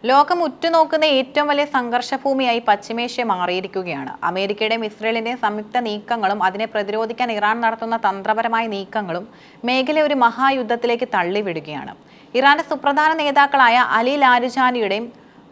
ലോകം ഉറ്റുനോക്കുന്ന ഏറ്റവും വലിയ സംഘർഷഭൂമിയായി പശ്ചിമേഷ്യ മാറിയിരിക്കുകയാണ്. അമേരിക്കയുടെയും ഇസ്രയേലിന്റെയും സംയുക്ത നീക്കങ്ങളും അതിനെ പ്രതിരോധിക്കാൻ ഇറാൻ നടത്തുന്ന തന്ത്രപരമായ നീക്കങ്ങളും മേഖലയെ ഒരു മഹായുദ്ധത്തിലേക്ക് തള്ളിവിടുകയാണ്. ഇറാന്റെ സുപ്രധാന നേതാക്കളായ അലി ലാരിജാനിയുടെയും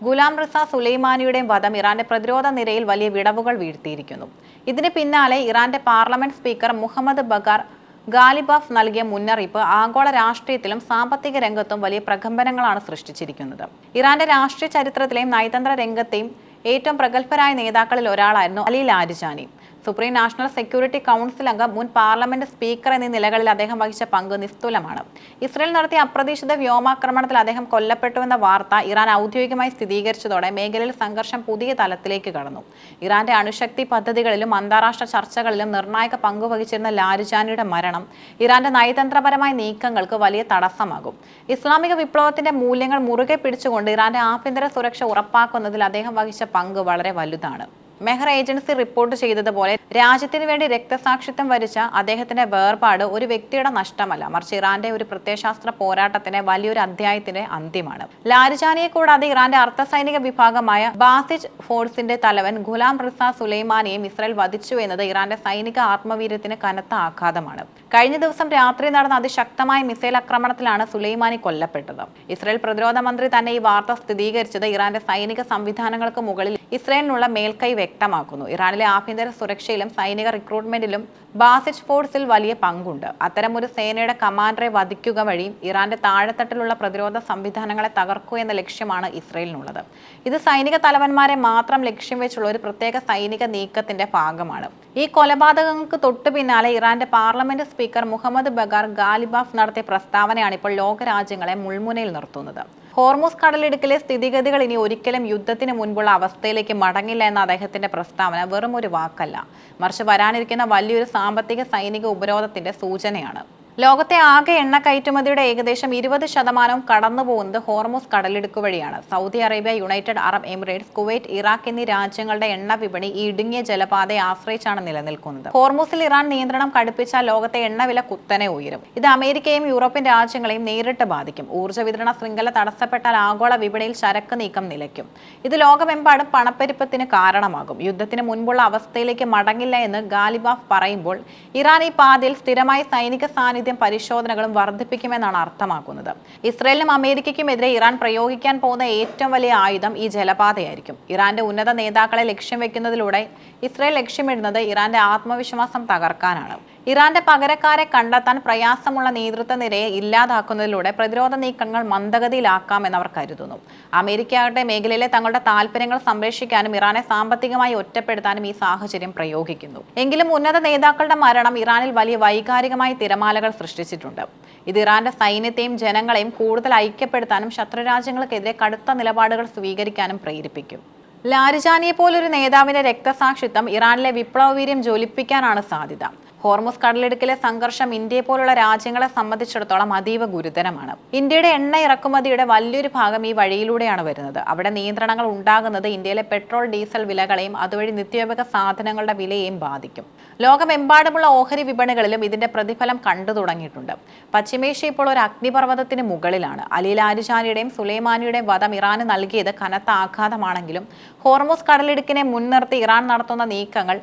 ഗുലാം റിസ സുലൈമാനിയുടെയും വധം ഇറാന്റെ പ്രതിരോധ നിരയിൽ വലിയ വിടവുകൾ വീഴ്ത്തിയിരിക്കുന്നു. ഇതിന് പിന്നാലെ ഇറാന്റെ പാർലമെന്റ് സ്പീക്കർ മുഹമ്മദ് ബഗാർ ഗാലിബാഫ് നൽകിയ മുന്നറിയിപ്പ് ആഗോള രാഷ്ട്രീയത്തിലും സാമ്പത്തിക രംഗത്തും വലിയ പ്രകമ്പനങ്ങളാണ് സൃഷ്ടിച്ചിരിക്കുന്നത്. ഇറാന്റെ രാഷ്ട്രീയ ചരിത്രത്തിലെയും നയതന്ത്ര രംഗത്തെയും ഏറ്റവും പ്രഗത്ഭരായ നേതാക്കളിൽ ഒരാളായിരുന്നു Ali Larijani. Supreme national security council അംഗം, മുൻ പാർലമെന്റ് സ്പീക്കർ എന്നീ നിലകളിൽ അദ്ദേഹം വഹിച്ച പങ്ക് നിസ്തുലമാണ്. ഇസ്രയേൽ നടത്തിയ അപ്രതീക്ഷിത വ്യോമാക്രമണത്തിൽ അദ്ദേഹം കൊല്ലപ്പെട്ടുവെന്ന വാർത്ത ഇറാൻ ഔദ്യോഗികമായി സ്ഥിരീകരിച്ചതോടെ മേഖലയിൽ സംഘർഷം പുതിയ തലത്തിലേക്ക് കടന്നു. ഇറാന്റെ അണുശക്തി പദ്ധതികളിലും അന്താരാഷ്ട്ര ചർച്ചകളിലും നിർണായക പങ്കുവഹിച്ചിരുന്ന ലാരിജാനിയുടെ മരണം ഇറാന്റെ നയതന്ത്രപരമായ നീക്കങ്ങൾക്ക് വലിയ തടസ്സമാകും. ഇസ്ലാമിക വിപ്ലവത്തിന്റെ മൂല്യങ്ങൾ മുറുകെ പിടിച്ചുകൊണ്ട് ഇറാന്റെ ആഭ്യന്തര സുരക്ഷ ഉറപ്പാക്കുന്നതിൽ അദ്ദേഹം വഹിച്ച പങ്ക് വളരെ വലുതാണ്. മെഹർ ഏജൻസി റിപ്പോർട്ട് ചെയ്തതുപോലെ രാജ്യത്തിന് വേണ്ടി രക്തസാക്ഷിത്വം വരിച്ച അദ്ദേഹത്തിന്റെ വേർപാട് ഒരു വ്യക്തിയുടെ നഷ്ടമല്ല, മറിച്ച് ഇറാന്റെ ഒരു പ്രത്യയശാസ്ത്ര പോരാട്ടത്തിന്റെ വലിയൊരു അധ്യായത്തിന്റെ അന്ത്യമാണ്. ലാരിജാനിയെ കൂടാതെ ഇറാന്റെ അർദ്ധസൈനിക വിഭാഗമായ ബാസിജ് ഫോഴ്സിന്റെ തലവൻ ഗുലാം റിസ സുലൈമാനിയെയും ഇസ്രയേൽ വധിച്ചു എന്നത് ഇറാന്റെ സൈനിക ആത്മവീര്യത്തിന് കനത്ത ആഘാതമാണ്. കഴിഞ്ഞ ദിവസം രാത്രി നടന്ന അതിശക്തമായ മിസൈൽ ആക്രമണത്തിലാണ് സുലൈമാനി കൊല്ലപ്പെട്ടത്. ഇസ്രയേൽ പ്രതിരോധ മന്ത്രി തന്നെ ഈ വാർത്ത സ്ഥിരീകരിച്ചത് ഇറാന്റെ സൈനിക സംവിധാനങ്ങൾക്ക് മുകളിൽ ഇസ്രയേലിനുള്ള മേൽക്കൈ വ്യക്തമാക്കുന്നു. ഇറാനിലെ ആഭ്യന്തര സുരക്ഷയിലും സൈനിക റിക്രൂട്ട്മെന്റിലും ബാസിജ് ഫോഴ്സിൽ വലിയ പങ്കുണ്ട്. അത്തരമൊരു സേനയുടെ കമാൻഡറെ വധിക്കുക വഴി ഇറാന്റെ താഴെത്തട്ടിലുള്ള പ്രതിരോധ സംവിധാനങ്ങളെ തകർക്കുക എന്ന ലക്ഷ്യമാണ് ഇസ്രയേലിനുള്ളത്. ഇത് സൈനിക തലവന്മാരെ മാത്രം ലക്ഷ്യം വെച്ചുള്ള ഒരു പ്രത്യേക സൈനിക നീക്കത്തിന്റെ ഭാഗമാണ്. ഈ കൊലപാതകങ്ങൾക്ക് തൊട്ടു പിന്നാലെ ഇറാന്റെ പാർലമെന്റ് സ്പീക്കർ മുഹമ്മദ് ബഗാർ ഗാലിബാഫ് നടത്തിയ പ്രസ്താവനയാണ് ഇപ്പോൾ ലോകരാജ്യങ്ങളെ മുൾമുനയിൽ നിർത്തുന്നത്. ഹോർമുസ് കടലിടുക്കിലെ സ്ഥിതിഗതികൾ ഇനി ഒരിക്കലും യുദ്ധത്തിന് മുൻപുള്ള അവസ്ഥയിലേക്ക് മടങ്ങില്ല എന്ന അദ്ദേഹത്തിന്റെ പ്രസ്താവന വെറും ഒരു വാക്കല്ല, മറിച്ച് വരാനിരിക്കുന്ന വലിയൊരു സാമ്പത്തിക സൈനിക ഉപരോധത്തിന്റെ സൂചനയാണ്. ലോകത്തെ ആകെ എണ്ണ കയറ്റുമതിയുടെ ഏകദേശം 20% കടന്നുപോകുന്നത് ഹോർമുസ് കടലിടുക്ക് വഴിയാണ്. Saudi Arabia, United Arab Emirates, Kuwait, Iraq എന്നീ രാജ്യങ്ങളുടെ എണ്ണ വിപണി ഈ ഇടുങ്ങിയ ജലപാതയെ ആശ്രയിച്ചാണ് നിലനിൽക്കുന്നത്. ഹോർമുസിൽ ഇറാൻ നിയന്ത്രണം കടുപ്പിച്ചാൽ ലോകത്തെ എണ്ണവില കുത്തനെ ഉയരും. ഇത് അമേരിക്കയും യൂറോപ്യൻ രാജ്യങ്ങളെയും നേരിട്ട് ബാധിക്കും. ഊർജ്ജ വിതരണ ശൃംഖല തടസ്സപ്പെട്ടാൽ ആഗോള വിപണിയിൽ ചരക്ക് നീക്കം നിലയ്ക്കും. ഇത് ലോകമെമ്പാടും പണപ്പെരുപ്പത്തിന് കാരണമാകും. യുദ്ധത്തിന് മുൻപുള്ള അവസ്ഥയിലേക്ക് മടങ്ങില്ല എന്ന് ഗാലിബാഫ് പറയുമ്പോൾ ഇറാൻ ഈ പാതയിൽ സ്ഥിരമായി സൈനിക സാന്നിധ്യം പരിശോധനകളും വർദ്ധിപ്പിക്കുമെന്നാണ് അർത്ഥമാക്കുന്നത്. ഇസ്രയേലിനും അമേരിക്കയ്ക്കുമെതിരെ ഇറാൻ പ്രയോഗിക്കാൻ പോകുന്ന ഏറ്റവും വലിയ ആയുധം ഈ ജലപാതയായിരിക്കും. ഇറാന്റെ ഉന്നത നേതാക്കളെ ലക്ഷ്യം വെക്കുന്നതിലൂടെ ഇസ്രയേൽ ലക്ഷ്യമിടുന്നത് ഇറാന്റെ ആത്മവിശ്വാസം തകർക്കാനാണ്. ഇറാന്റെ പകരക്കാരെ കണ്ടെത്താൻ പ്രയാസമുള്ള നേതൃത്വ നിരയെ ഇല്ലാതാക്കുന്നതിലൂടെ പ്രതിരോധ നീക്കങ്ങൾ മന്ദഗതിയിലാക്കാമെന്ന് അവർ കരുതുന്നു. അമേരിക്കയാകട്ടെ മേഖലയിലെ തങ്ങളുടെ താൽപര്യങ്ങൾ സംരക്ഷിക്കാനും ഇറാനെ സാമ്പത്തികമായി ഒറ്റപ്പെടുത്താനും ഈ സാഹചര്യം പ്രയോഗിക്കുന്നു. എങ്കിലും ഉന്നത നേതാക്കളുടെ മരണം ഇറാനിൽ വലിയ വൈകാരികമായ തിരമാലകൾ സൃഷ്ടിച്ചിട്ടുണ്ട്. ഇത് ഇറാന്റെ സൈന്യത്തെയും ജനങ്ങളെയും കൂടുതൽ ഐക്യപ്പെടുത്താനും ശത്രുരാജ്യങ്ങൾക്കെതിരെ കടുത്ത നിലപാടുകൾ സ്വീകരിക്കാനും പ്രേരിപ്പിക്കും. ലാരിജാനിയെ പോലൊരു നേതാവിന്റെ രക്തസാക്ഷിത്വം ഇറാനിലെ വിപ്ലവവീര്യം ജ്വലിപ്പിക്കാനാണ് സാധ്യത. ഹോർമുസ് കടലിടുക്കിലെ സംഘർഷം ഇന്ത്യയെ പോലുള്ള രാജ്യങ്ങളെ സംബന്ധിച്ചിടത്തോളം അതീവ ഗുരുതരമാണ്. ഇന്ത്യയുടെ എണ്ണ ഇറക്കുമതിയുടെ വലിയൊരു ഭാഗം ഈ വഴിയിലൂടെയാണ് വരുന്നത്. അവിടെ നിയന്ത്രണങ്ങൾ ഉണ്ടാകുന്നത് ഇന്ത്യയിലെ പെട്രോൾ, ഡീസൽ വിലകളെയും അതുവഴി നിത്യോപയോഗ സാധനങ്ങളുടെ വിലയെയും ബാധിക്കും. ലോകമെമ്പാടുമുള്ള ഓഹരി വിപണികളിലും ഇതിന്റെ പ്രതിഫലം കണ്ടു തുടങ്ങിയിട്ടുണ്ട്. പശ്ചിമേഷ്യ ഇപ്പോൾ ഒരു അഗ്നിപർവ്വതത്തിന് മുകളിലാണ്. അലി ലാരിജാനിയുടെയും സുലൈമാനിയുടെയും വധം ഇറാന് നൽകിയത് കനത്ത ആഘാതമാണെങ്കിലും ഹോർമുസ് കടലിടുക്കിനെ മുൻനിർത്തി ഇറാൻ നടത്തുന്ന നീക്കങ്ങൾ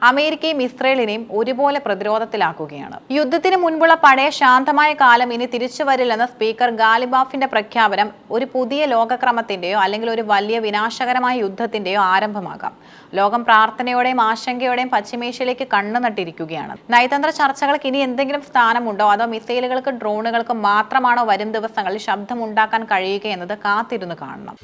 അമേരിക്കയും ഇസ്രയേലിനെയും ഒരുപോലെ പ്രതിരോധത്തിലാക്കുകയാണ്. യുദ്ധത്തിന് മുൻപുള്ള പഴയ ശാന്തമായ കാലം ഇനി തിരിച്ചു വരില്ലെന്ന സ്പീക്കർ ഗാലിബാഫിന്റെ പ്രഖ്യാപനം ഒരു പുതിയ ലോകക്രമത്തിന്റെയോ അല്ലെങ്കിൽ ഒരു വലിയ വിനാശകരമായ യുദ്ധത്തിന്റെയോ ആരംഭമാകാം. ലോകം പ്രാർത്ഥനയോടെയും ആശങ്കയോടെയും പശ്ചിമേഷ്യയിലേക്ക് കണ്ണു നട്ടിരിക്കുകയാണ്. നയതന്ത്ര ചർച്ചകൾക്ക് ഇനി എന്തെങ്കിലും സ്ഥാനമുണ്ടോ, അതോ മിസൈലുകൾക്കും ഡ്രോണുകൾക്കും മാത്രമാണോ വരും ദിവസങ്ങളിൽ ശബ്ദമുണ്ടാക്കാൻ കഴിയുക എന്നത് കാത്തിരുന്ന് കാണണം.